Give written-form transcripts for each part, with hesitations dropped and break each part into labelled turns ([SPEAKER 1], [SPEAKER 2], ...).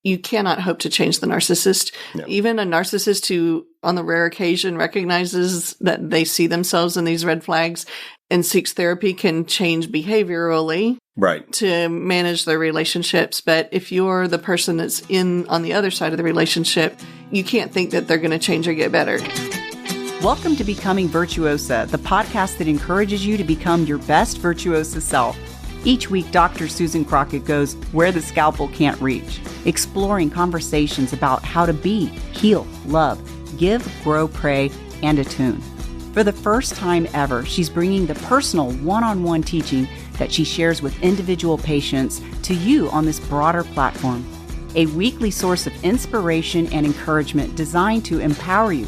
[SPEAKER 1] you cannot hope to change the narcissist.
[SPEAKER 2] No.
[SPEAKER 1] Even a narcissist who, on the rare occasion, recognizes that they see themselves in these red flags and seeks therapy can change behaviorally
[SPEAKER 2] Right.
[SPEAKER 1] to manage their relationships. But if you're the person that's on the other side of the relationship, you can't think that they're going to change or get better.
[SPEAKER 3] Welcome to Becoming Virtuosa, the podcast that encourages you to become your best virtuosa self. Each week, Dr. Susan Crockett goes where the scalpel can't reach, exploring conversations about how to be, heal, love, give, grow, pray, and attune. For the first time ever, she's bringing the personal one-on-one teaching that she shares with individual patients to you on this broader platform. A weekly source of inspiration and encouragement designed to empower you.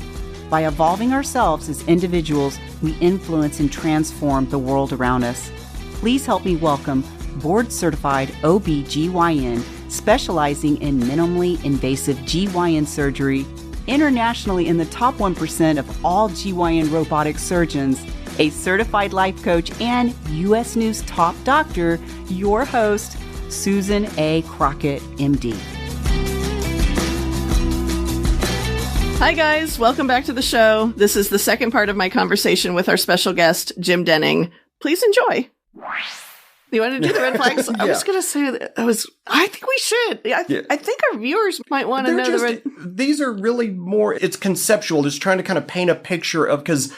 [SPEAKER 3] By evolving ourselves as individuals, we influence and transform the world around us. Please help me welcome board-certified OB-GYN specializing in minimally invasive GYN surgery, internationally in the top 1% of all GYN robotic surgeons, a certified life coach, and U.S. News top doctor, your host, Susan A. Crockett, MD.
[SPEAKER 1] Hi, guys. Welcome back to the show. This is the second part of my conversation with our special guest, Jim Denning. Please enjoy. You want to do the red flags?
[SPEAKER 2] Yeah.
[SPEAKER 1] I was going to say that I think we should. I think our viewers might want to know the red.
[SPEAKER 2] These are really more, it's conceptual, just trying to kind of paint a picture of, because,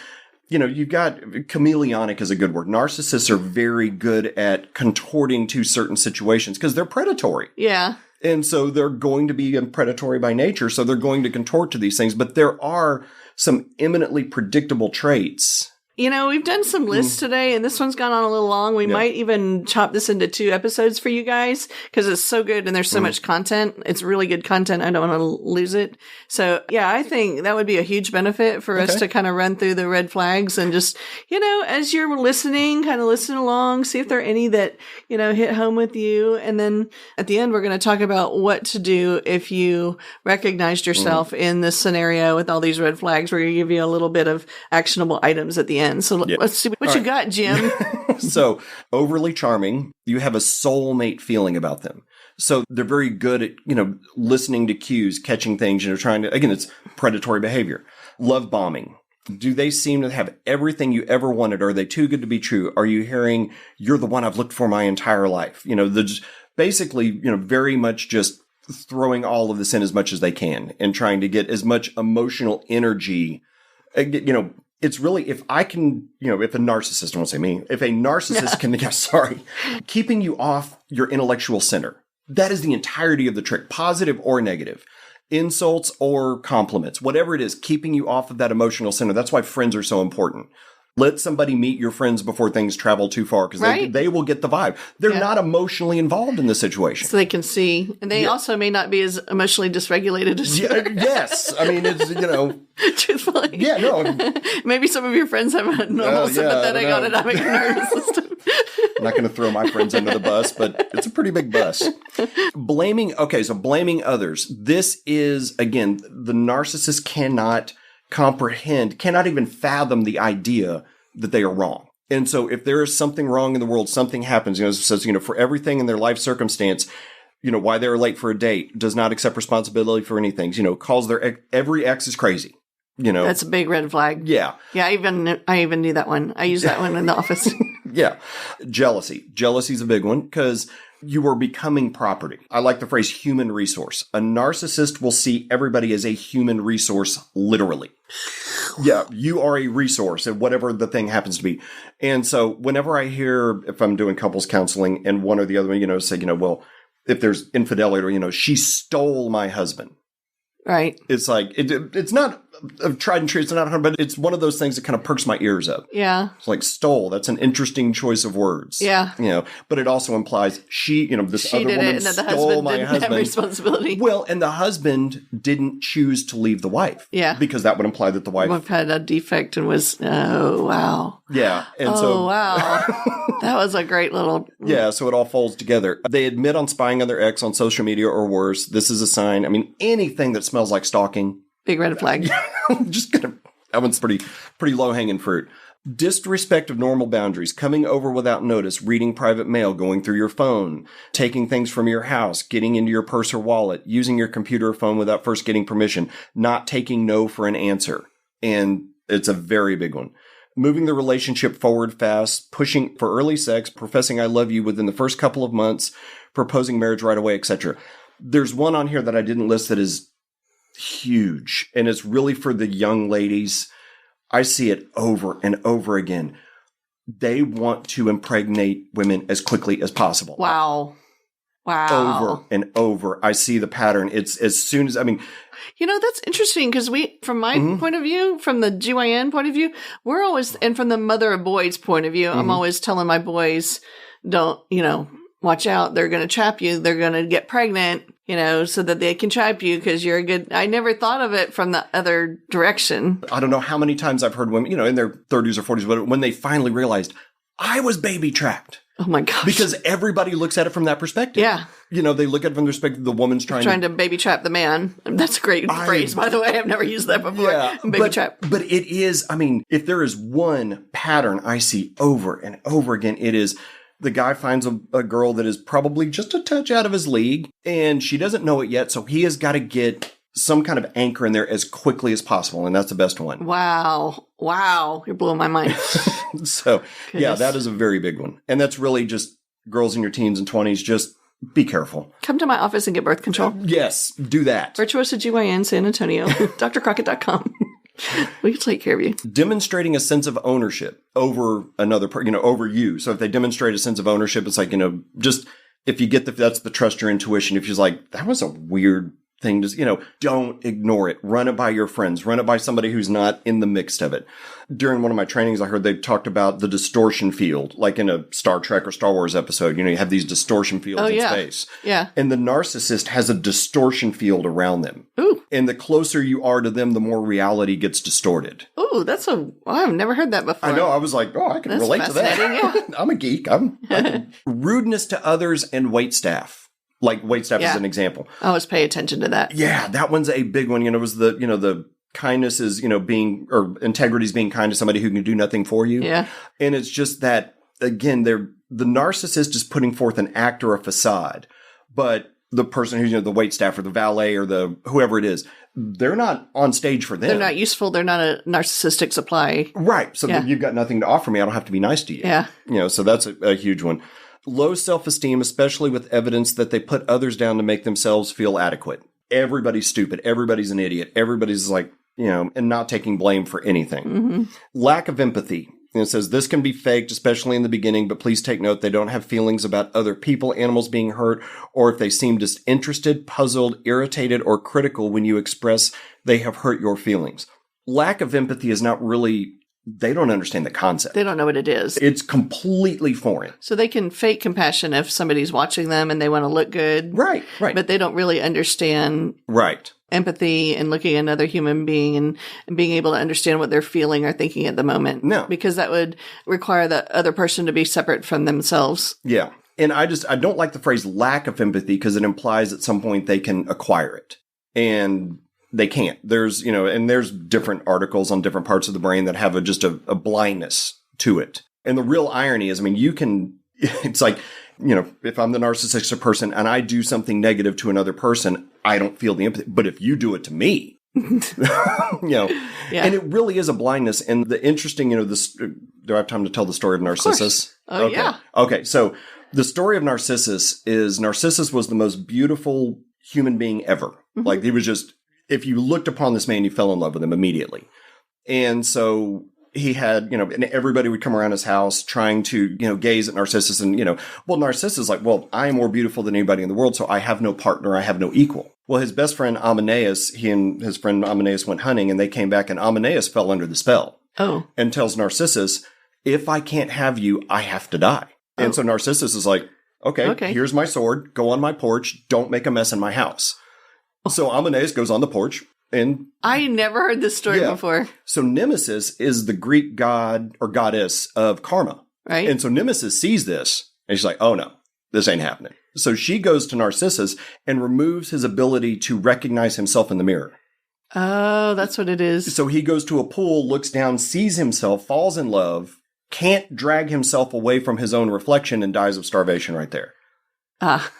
[SPEAKER 2] you know, you've got, chameleonic is a good word. Narcissists are very good at contorting to certain situations because they're predatory.
[SPEAKER 1] Yeah.
[SPEAKER 2] And so they're going to be predatory by nature, so they're going to contort to these things. But there are some eminently predictable traits.
[SPEAKER 1] You know, we've done some lists today, and this one's gone on a little long. We might even chop this into 2 episodes for you guys because it's so good and there's so much content. It's really good content. I don't want to lose it. So, yeah, I think that would be a huge benefit for us to kind of run through the red flags and just, you know, as you're listening, kind of listen along, see if there are any that, you know, hit home with you. And then at the end, we're going to talk about what to do if you recognized yourself in this scenario with all these red flags. We're going to give you a little bit of actionable items at the end. So let's see what you got, Jim.
[SPEAKER 2] So, overly charming, you have a soulmate feeling about them. So they're very good at, you know, listening to cues, catching things, you know, trying to, again, it's predatory behavior. Love bombing. Do they seem to have everything you ever wanted? Are they too good to be true? Are you hearing, you're the one I've looked for my entire life? You know, they're just basically, you know, very much just throwing all of this in as much as they can and trying to get as much emotional energy, you know. It's really, if I can, you know, if a narcissist, I won't say me, if a narcissist can, keeping you off your intellectual center. That is the entirety of the trick, positive or negative. Insults or compliments, whatever it is, keeping you off of that emotional center. That's why friends are so important. Let somebody meet your friends before things travel too far because they will get the vibe. They're not emotionally involved in the situation.
[SPEAKER 1] So they can see. And they also may not be as emotionally dysregulated as you.
[SPEAKER 2] Yes. I mean, it's, you know.
[SPEAKER 1] Truthfully.
[SPEAKER 2] Yeah, no.
[SPEAKER 1] Maybe some of your friends have a normal sympathetic autonomic nervous system.
[SPEAKER 2] I'm not going to throw my friends under the bus, but it's a pretty big bus. Blaming others. This is, again, the narcissist cannot comprehend, cannot even fathom the idea that they are wrong. And so if there is something wrong in the world, something happens, you know, it says, you know, for everything in their life circumstance, you know, why they're late for a date, does not accept responsibility for anything, you know, calls every ex is crazy. You know,
[SPEAKER 1] that's a big red flag.
[SPEAKER 2] Yeah.
[SPEAKER 1] Yeah. I even knew that one. I use that one in the office.
[SPEAKER 2] Yeah. Jealousy. Jealousy is a big one because you are becoming property. I like the phrase human resource. A narcissist will see everybody as a human resource, literally. Yeah, you are a resource at whatever the thing happens to be. And so whenever I hear, if I'm doing couples counseling and one or the other one, you know, say, you know, well, if there's infidelity or, you know, she stole my husband.
[SPEAKER 1] Right.
[SPEAKER 2] It's like, it's not tried and true. It's not 100, but it's one of those things that kind of perks my ears up.
[SPEAKER 1] Yeah.
[SPEAKER 2] It's like stole. That's an interesting choice of words.
[SPEAKER 1] Yeah.
[SPEAKER 2] You know, but it also implies she, you know, this
[SPEAKER 1] she
[SPEAKER 2] other woman stole my husband.
[SPEAKER 1] Have responsibility.
[SPEAKER 2] Well, and the husband didn't choose to leave the wife.
[SPEAKER 1] Yeah.
[SPEAKER 2] Because that would imply that the wife
[SPEAKER 1] had a defect and was, oh, wow.
[SPEAKER 2] Yeah. And
[SPEAKER 1] wow. That was a great little.
[SPEAKER 2] Yeah. So it all folds together. They admit on spying on their ex on social media or worse. This is a sign. I mean, anything that smells like stalking.
[SPEAKER 1] Big red flag.
[SPEAKER 2] Just gonna, that one's pretty low hanging fruit. Disrespect of normal boundaries, coming over without notice, reading private mail, going through your phone, taking things from your house, getting into your purse or wallet, using your computer or phone without first getting permission, not taking no for an answer. And it's a very big one. Moving the relationship forward fast, pushing for early sex, professing I love you within the first couple of months, proposing marriage right away, etc. There's one on here that I didn't list that is huge, and it's really for the young ladies. I see it over and over again. They want to impregnate women as quickly as possible.
[SPEAKER 1] Wow.
[SPEAKER 2] Over and over. I see the pattern. It's as soon as,
[SPEAKER 1] that's interesting because from my point of view, from the GYN point of view, we're always, and from the mother of boys point of view, I'm always telling my boys, don't, watch out. They're going to trap you. They're going to get pregnant, so that they can trap you because you're a good. I never thought of it from the other direction.
[SPEAKER 2] I don't know how many times I've heard women, in their 30s or 40s, but when they finally realized I was baby trapped.
[SPEAKER 1] Oh my gosh.
[SPEAKER 2] Because everybody looks at it from that perspective.
[SPEAKER 1] Yeah.
[SPEAKER 2] They look at it from the perspective the woman's trying to
[SPEAKER 1] baby trap the man. That's a great phrase, by the way. I've never used that before.
[SPEAKER 2] Yeah,
[SPEAKER 1] baby trap.
[SPEAKER 2] But it is, if there is one pattern I see over and over again, it is the guy finds a girl that is probably just a touch out of his league, and she doesn't know it yet, so he has got to get some kind of anchor in there as quickly as possible, and that's the best one.
[SPEAKER 1] Wow. You're blowing my mind.
[SPEAKER 2] So, yeah, that is a very big one. And that's really just girls in your teens and 20s, just be careful.
[SPEAKER 1] Come to my office and get birth control.
[SPEAKER 2] Yes, do that.
[SPEAKER 1] Virtuosa GYN San Antonio, drcrockett.com. We can take care of you.
[SPEAKER 2] Demonstrating a sense of ownership over another, over you. So if they demonstrate a sense of ownership, it's like, just if you get that's the trust your intuition. If you're like, that was a weird thing to, don't ignore it. Run it by your friends. Run it by somebody who's not in the mix of it. During one of my trainings, I heard they talked about the distortion field, like in a Star Trek or Star Wars episode. You have these distortion fields in space.
[SPEAKER 1] Yeah.
[SPEAKER 2] And the narcissist has a distortion field around them.
[SPEAKER 1] Ooh.
[SPEAKER 2] And the closer you are to them, the more reality gets distorted.
[SPEAKER 1] Ooh, I've never heard that before.
[SPEAKER 2] I know. I was like, I can relate to that. Yeah. I'm a geek. Rudeness to others and waitstaff. Like waitstaff is an example.
[SPEAKER 1] I always pay attention to that.
[SPEAKER 2] Yeah, that one's a big one. It was the kindness is, being, or integrity is being kind to somebody who can do nothing for you.
[SPEAKER 1] Yeah.
[SPEAKER 2] And it's just that, again, the narcissist is putting forth an act or a facade, but the person who's, the waitstaff or the valet or the whoever it is, they're not on stage for them.
[SPEAKER 1] They're not useful. They're not a narcissistic supply.
[SPEAKER 2] Right. So you've got nothing to offer me. I don't have to be nice to you.
[SPEAKER 1] Yeah.
[SPEAKER 2] So that's a huge one. Low self-esteem, especially with evidence that they put others down to make themselves feel adequate. Everybody's stupid. Everybody's an idiot. Everybody's like, and not taking blame for anything.
[SPEAKER 1] Mm-hmm.
[SPEAKER 2] Lack of empathy. And it says this can be faked, especially in the beginning, but please take note they don't have feelings about other people, animals being hurt, or if they seem disinterested, puzzled, irritated, or critical when you express they have hurt your feelings. Lack of empathy is not really... They don't understand the concept.
[SPEAKER 1] They don't know what it is.
[SPEAKER 2] It's completely foreign.
[SPEAKER 1] So they can fake compassion if somebody's watching them and they want to look good.
[SPEAKER 2] Right.
[SPEAKER 1] But they don't really understand empathy and looking at another human being and being able to understand what they're feeling or thinking at the moment.
[SPEAKER 2] No.
[SPEAKER 1] Because that would require the other person to be separate from themselves.
[SPEAKER 2] Yeah. And I don't like the phrase lack of empathy because it implies at some point they can acquire it. And they can't. There's, and there's different articles on different parts of the brain that have just a blindness to it. And the real irony is, you can, it's like, if I'm the narcissistic person and I do something negative to another person, I don't feel the empathy. But if you do it to me, and it really is a blindness. And the interesting, do I have time to tell the story of Narcissus?
[SPEAKER 1] Oh,
[SPEAKER 2] okay.
[SPEAKER 1] Yeah.
[SPEAKER 2] Okay. So the story of Narcissus was the most beautiful human being ever. Mm-hmm. Like he was just, if you looked upon this man, you fell in love with him immediately. And so he had, and everybody would come around his house trying to, gaze at Narcissus and, Narcissus is like, I am more beautiful than anybody in the world. So I have no partner. I have no equal. Well, his best friend, Amadeus, he and his friend Amadeus went hunting and they came back and Amadeus fell under the spell.
[SPEAKER 1] Oh. And
[SPEAKER 2] tells Narcissus, if I can't have you, I have to die. Oh. And so Narcissus is like, okay, here's my sword. Go on my porch. Don't make a mess in my house. So Amadeus goes on the porch and...
[SPEAKER 1] I never heard this story before.
[SPEAKER 2] So Nemesis is the Greek god or goddess of karma.
[SPEAKER 1] Right.
[SPEAKER 2] And so Nemesis sees this and she's like, oh no, this ain't happening. So she goes to Narcissus and removes his ability to recognize himself in the mirror.
[SPEAKER 1] Oh, that's what it is.
[SPEAKER 2] So he goes to a pool, looks down, sees himself, falls in love, can't drag himself away from his own reflection, and dies of starvation right there.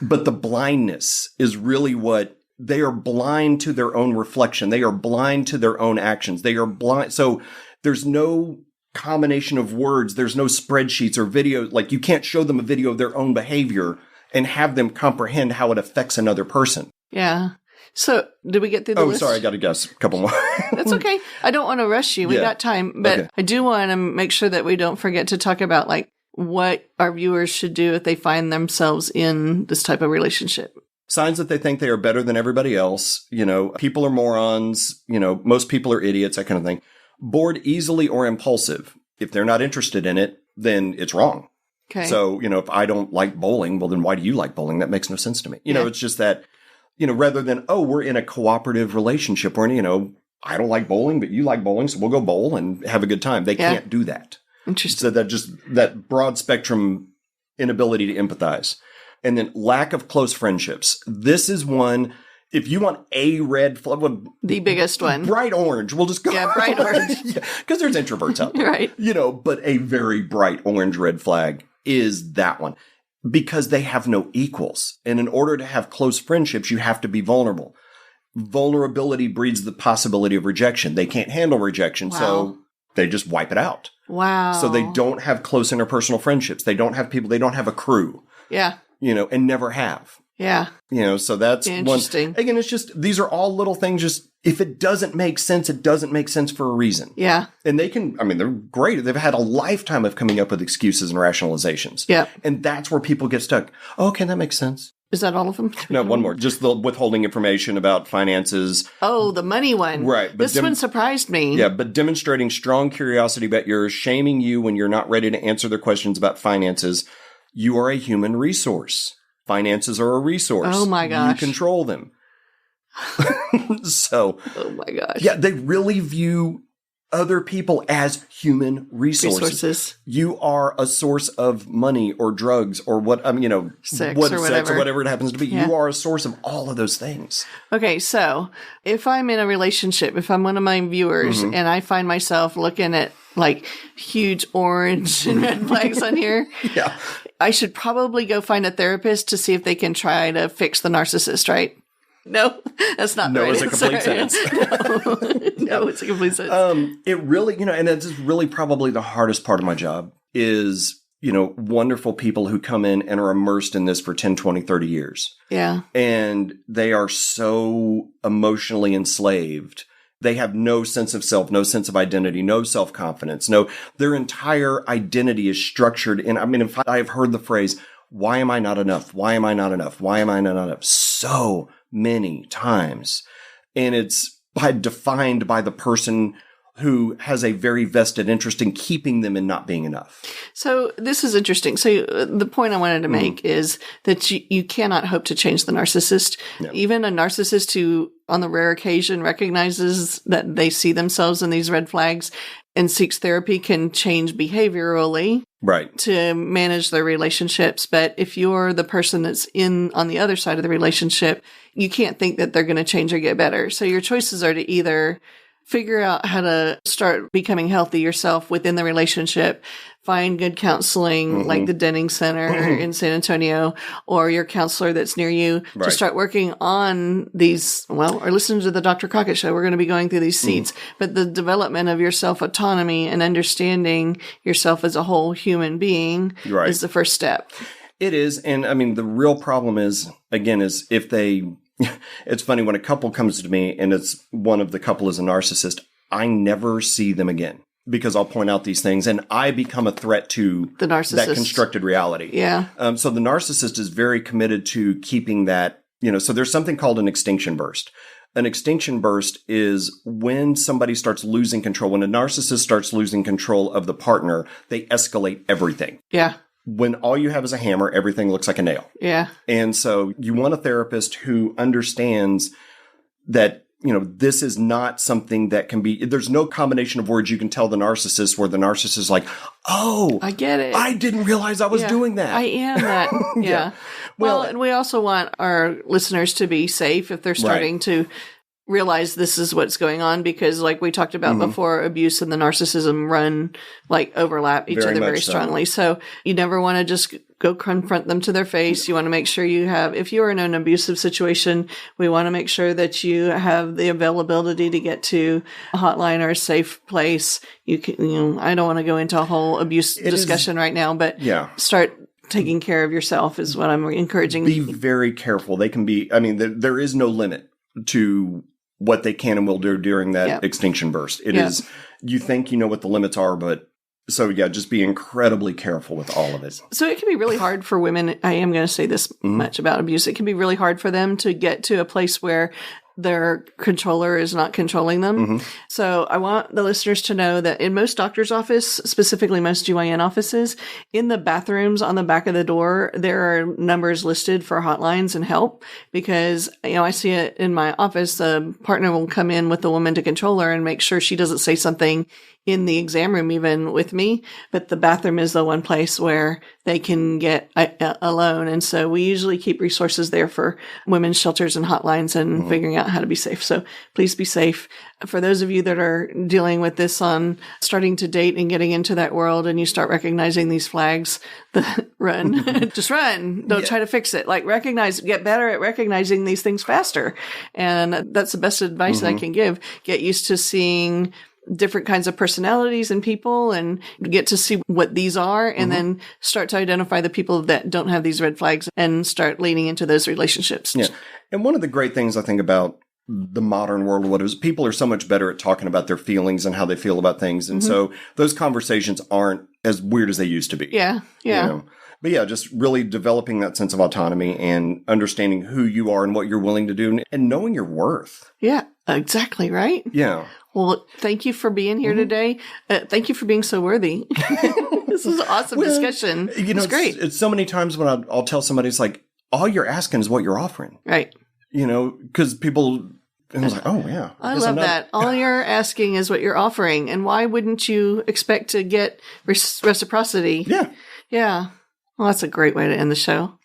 [SPEAKER 2] But the blindness is really what they are blind to their own reflection. They are blind to their own actions. They are blind. So there's no combination of words. There's no spreadsheets or videos. Like, you can't show them a video of their own behavior and have them comprehend how it affects another person.
[SPEAKER 1] Yeah. So did we get through the list?
[SPEAKER 2] Oh, sorry. I got to guess a couple more.
[SPEAKER 1] That's okay. I don't want to rush you. We got time, but
[SPEAKER 2] Okay.
[SPEAKER 1] I do want to make sure that we don't forget to talk about like what our viewers should do if they find themselves in this type of relationship.
[SPEAKER 2] Signs that they think they are better than everybody else. You know, people are morons. You know, most people are idiots, that kind of thing. Bored easily or impulsive. If they're not interested in it, then it's wrong.
[SPEAKER 1] Okay.
[SPEAKER 2] So, you know, if I don't like bowling, well, then why do you like bowling? That makes no sense to me. You know, it's just that, you know, rather than, oh, we're in a cooperative relationship where, you know, I don't like bowling, but you like bowling, so we'll go bowl and have a good time. They can't do that.
[SPEAKER 1] Interesting.
[SPEAKER 2] So that broad spectrum inability to empathize. And then lack of close friendships. This is one, if you want a red flag,
[SPEAKER 1] The biggest one.
[SPEAKER 2] bright orange, we'll just go.
[SPEAKER 1] Yeah, bright orange.
[SPEAKER 2] Because there's introverts out there.
[SPEAKER 1] Right.
[SPEAKER 2] You know, but a very bright orange red flag is that one. Because they have no equals. And in order to have close friendships, you have to be vulnerable. Vulnerability breeds the possibility of rejection. They can't handle rejection, so they just wipe it out.
[SPEAKER 1] Wow.
[SPEAKER 2] So they don't have close interpersonal friendships. They don't have people. They don't have a crew.
[SPEAKER 1] Yeah.
[SPEAKER 2] You know, and never have.
[SPEAKER 1] Yeah.
[SPEAKER 2] You know, so that's
[SPEAKER 1] interesting.
[SPEAKER 2] One. Again, it's just, these are all little things. Just, if it doesn't make sense, it doesn't make sense for a reason.
[SPEAKER 1] Yeah.
[SPEAKER 2] And they can, I mean, they're great. They've had a lifetime of coming up with excuses and rationalizations.
[SPEAKER 1] Yeah.
[SPEAKER 2] And that's where people get stuck. Oh, okay, that makes sense.
[SPEAKER 1] Is that all of them?
[SPEAKER 2] No, one more. Just the withholding information about finances.
[SPEAKER 1] Oh, the money one.
[SPEAKER 2] Right. But
[SPEAKER 1] This one surprised me.
[SPEAKER 2] Yeah, but demonstrating strong curiosity about yours, shaming you when you're not ready to answer their questions about finances. You are a human resource. Finances are a resource.
[SPEAKER 1] Oh my gosh.
[SPEAKER 2] You control them. So.
[SPEAKER 1] Oh my gosh.
[SPEAKER 2] Yeah, they really view other people as human resources. You are a source of money or drugs or what, you know,
[SPEAKER 1] sex
[SPEAKER 2] or
[SPEAKER 1] whatever.
[SPEAKER 2] whatever it happens to be.
[SPEAKER 1] Yeah.
[SPEAKER 2] You are a source of all of those things.
[SPEAKER 1] Okay, so if I'm in a relationship, if I'm one of my viewers and I find myself looking at like huge orange and red flags on here,
[SPEAKER 2] Yeah.
[SPEAKER 1] I should probably go find a therapist to see if they can try to fix the narcissist, right? No, that's not
[SPEAKER 2] No,
[SPEAKER 1] the right
[SPEAKER 2] it's a complete
[SPEAKER 1] answer.
[SPEAKER 2] sentence.
[SPEAKER 1] No, it's a complete sentence.
[SPEAKER 2] It really, you know, and it's really probably the hardest part of my job is, you know, wonderful people who come in and are immersed in this for 10, 20, 30 years.
[SPEAKER 1] Yeah.
[SPEAKER 2] And they are so emotionally enslaved. They have no sense of self, no sense of identity, no self-confidence. No, their entire identity is structured in, I mean, if I have heard the phrase, why am I not enough? Why am I not enough? Why am I not enough? So many times. And it's defined by the person who has a very vested interest in keeping them and not being enough.
[SPEAKER 1] So this is interesting. So the point I wanted to make is that you cannot hope to change the narcissist.
[SPEAKER 2] No.
[SPEAKER 1] Even a narcissist who, on the rare occasion, recognizes that they see themselves in these red flags and seeks therapy can change behaviorally.
[SPEAKER 2] Right.
[SPEAKER 1] To manage their relationships. But if you're the person that's on the other side of the relationship, you can't think that they're going to change or get better. So your choices are to either figure out how to start becoming healthy yourself within the relationship, find good counseling like the Denning Center in San Antonio or your counselor that's near you to start working on these, or listen to the Dr. Crockett Show. We're going to be going through these seeds, but the development of your self-autonomy and understanding yourself as a whole human being is the first step.
[SPEAKER 2] It is. And I mean, the real problem is, again, is if they, it's funny when a couple comes to me and it's one of the couple is a narcissist, I never see them again. Because I'll point out these things and I become a threat to
[SPEAKER 1] the narcissist.
[SPEAKER 2] That constructed reality.
[SPEAKER 1] Yeah.
[SPEAKER 2] So the narcissist is very committed to keeping that, you know, so there's something called an extinction burst. An extinction burst is when somebody starts losing control. When a narcissist starts losing control of the partner, they escalate everything.
[SPEAKER 1] Yeah.
[SPEAKER 2] When all you have is a hammer, everything looks like a nail.
[SPEAKER 1] Yeah.
[SPEAKER 2] And so you want a therapist who understands that, you know, this is not something that can be, there's no combination of words you can tell the narcissist where the narcissist is like, oh,
[SPEAKER 1] I get it.
[SPEAKER 2] I didn't realize I was doing that.
[SPEAKER 1] I am that. Yeah. Well, and we also want our listeners to be safe if they're starting to realize this is what's going on, because like we talked about before, abuse and the narcissism overlap each other very strongly. So you never want to just go confront them to their face. You want to make sure if you are in an abusive situation, we want to make sure that you have the availability to get to a hotline or a safe place. I don't want to go into a whole abuse discussion right now, but start taking care of yourself is what I'm encouraging.
[SPEAKER 2] Be very careful. They can be, there is no limit to what they can and will do during that extinction burst. It is, you think you know what the limits are, but just be incredibly careful with all of it. So
[SPEAKER 1] it can be really hard for women. I am going to say this much about abuse. It can be really hard for them to get to a place where their controller is not controlling them. So I want the listeners to know that in most doctor's office, specifically most GYN offices, in the bathrooms on the back of the door, there are numbers listed for hotlines and help, because, I see it in my office. A partner will come in with the woman to control her and make sure she doesn't say something in the exam room, even with me, but the bathroom is the one place where they can get alone. And so we usually keep resources there for women's shelters and hotlines and figuring out how to be safe. So please be safe. For those of you that are dealing with this on starting to date and getting into that world, and you start recognizing these flags, run, just run. Don't try to fix it. Get better at recognizing these things faster. And that's the best advice I can give. Get used to seeing different kinds of personalities in people and get to see what these are, and then start to identify the people that don't have these red flags and start leaning into those relationships. Yeah.
[SPEAKER 2] And one of the great things I think about the modern world, people are so much better at talking about their feelings and how they feel about things. And so those conversations aren't as weird as they used to be.
[SPEAKER 1] Yeah. Yeah.
[SPEAKER 2] But just really developing that sense of autonomy and understanding who you are and what you're willing to do and knowing your worth.
[SPEAKER 1] Yeah, exactly. Right.
[SPEAKER 2] Yeah.
[SPEAKER 1] Well, thank you for being here today. Thank you for being so worthy. This was an awesome discussion. It's great.
[SPEAKER 2] It's so many times when I'll tell somebody, it's like, all you're asking is what you're offering.
[SPEAKER 1] Right.
[SPEAKER 2] Because people, and I was like, oh, yeah.
[SPEAKER 1] I love that. All you're asking is what you're offering. And why wouldn't you expect to get reciprocity?
[SPEAKER 2] Yeah.
[SPEAKER 1] Yeah. Well, that's a great way to end the show.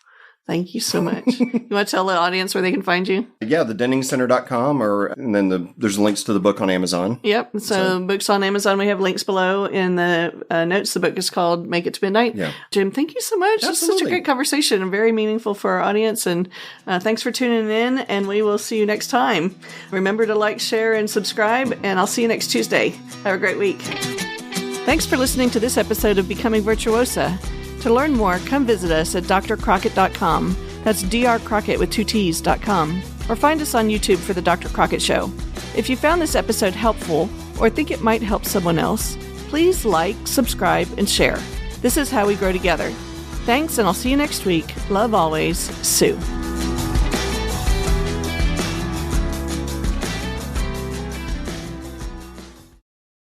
[SPEAKER 1] Thank you so much. You want to tell the audience where they can find you?
[SPEAKER 2] Yeah, thedenningscenter.com, and then there's links to the book on Amazon.
[SPEAKER 1] Yep. So books on Amazon. We have links below in the notes. The book is called Make It to Midnight. Yeah. Jim, thank you so much. It's such a great conversation and very meaningful for our audience. And thanks for tuning in, and we will see you next time. Remember to like, share, and subscribe, and I'll see you next Tuesday. Have a great week. Thanks for listening to this episode of Becoming Virtuosa. To learn more, come visit us at drcrockett.com. That's drcrockett with 2 T's.com. Or find us on YouTube for The Dr. Crockett Show. If you found this episode helpful or think it might help someone else, please like, subscribe, and share. This is how we grow together. Thanks, and I'll see you next week. Love always, Sue.